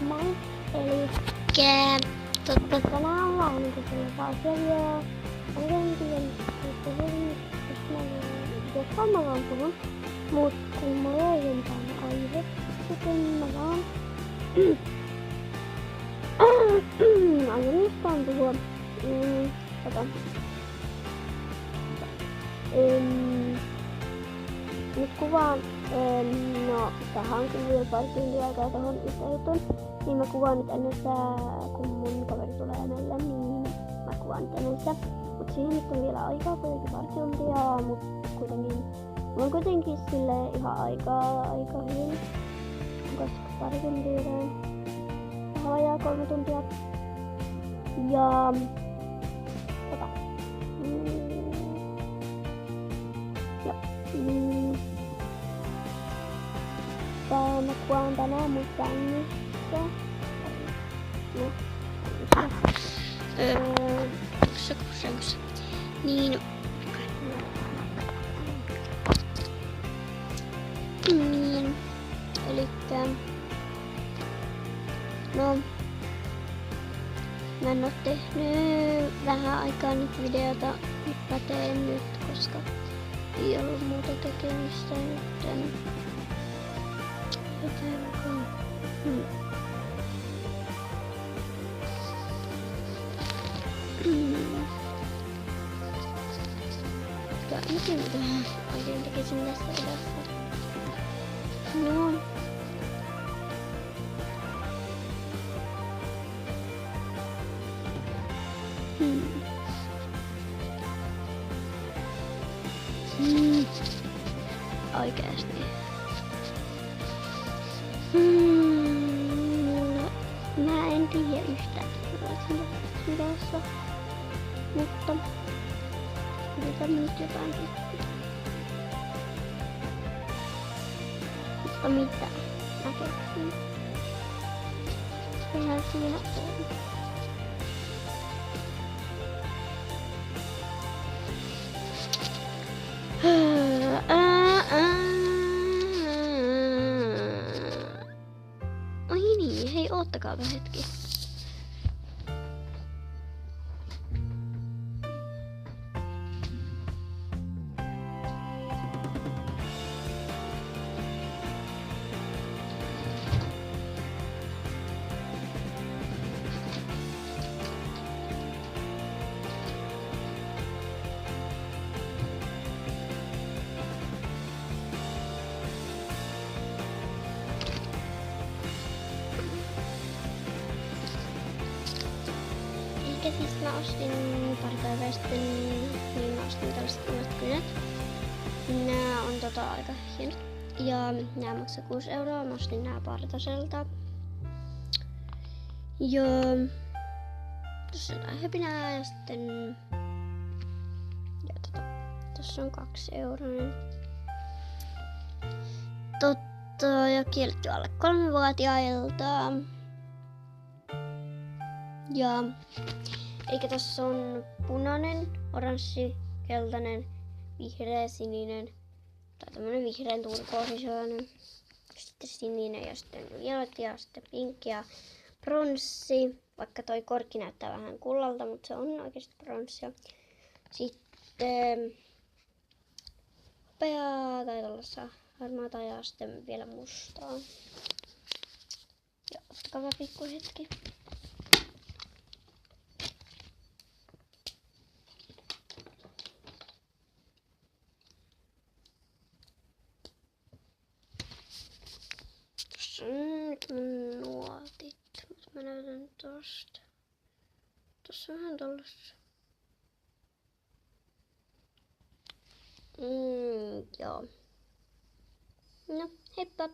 Moi! Eli tänään ollaan niinku sellaista asiaa en tiedä, jostain mä vaan puhun, mut kun mulla ei jotain aihe, joten mä vaan aion jostain puhua. Nyt kuvaan, no tähän on kyllä vielä pari tuntia aikaa tohon yhtä jutun, niin mä kuvaan nyt ennen sitä, kun mun kaveri tulee meille, niin mä kuvaan nyt ennen sitä. Mut siihen nyt on vielä aikaa kuitenkin pari tuntia, mut kuitenkin, mulla on kuitenkin silleen ihan aika hyvin, koska pari tuntia tai vähän vajaa 3 tuntia. Ja mä kuvaan tänään mun sängyssä. Sängyssä. Niin. Elikkä no mä en oo tehnyt vähän aikaa nyt videota, mä teen nyt, koska ei ollut muuta tekemistä nyt. Miten oikein tekisin tässä edessä? No. Oikeesti. Mä en tiedä yhtään, mitä tässä, mutta yritän nyt jotain keksiä. Mutta mitä mä keksin? Sehän siinä on. Oi niin, hei oottakaapa hetki. Siis mä ostin pari päivää sitten, niin mä ostin tällaiset uudet kynät. Nää on aika hienot. Ja nää maksaa 6 €. Mä ostin nää Partaselta. Ja tossa on jotain höpinää ja sitten ja tossa on 2 €. Ja kielletty alle 3-vuotiailta. Ja eikä tässä on punainen, oranssi, keltainen, vihreä, sininen tai tämmönen vihreän turkoosinen. Sitten sininen ja sitten violetti ja sitten pinkki ja pronssi. Vaikka toi korkki näyttää vähän kullalta, mutta se on oikeasti pronssia. Sitten hopeaa tai tällaista harmaata ja sitten vielä mustaa. Ja ottakaa pikku hetki. Nyt mun nuotit. Mä näytän tosta. Tossa on vähän tollasta. Joo. No, heippa!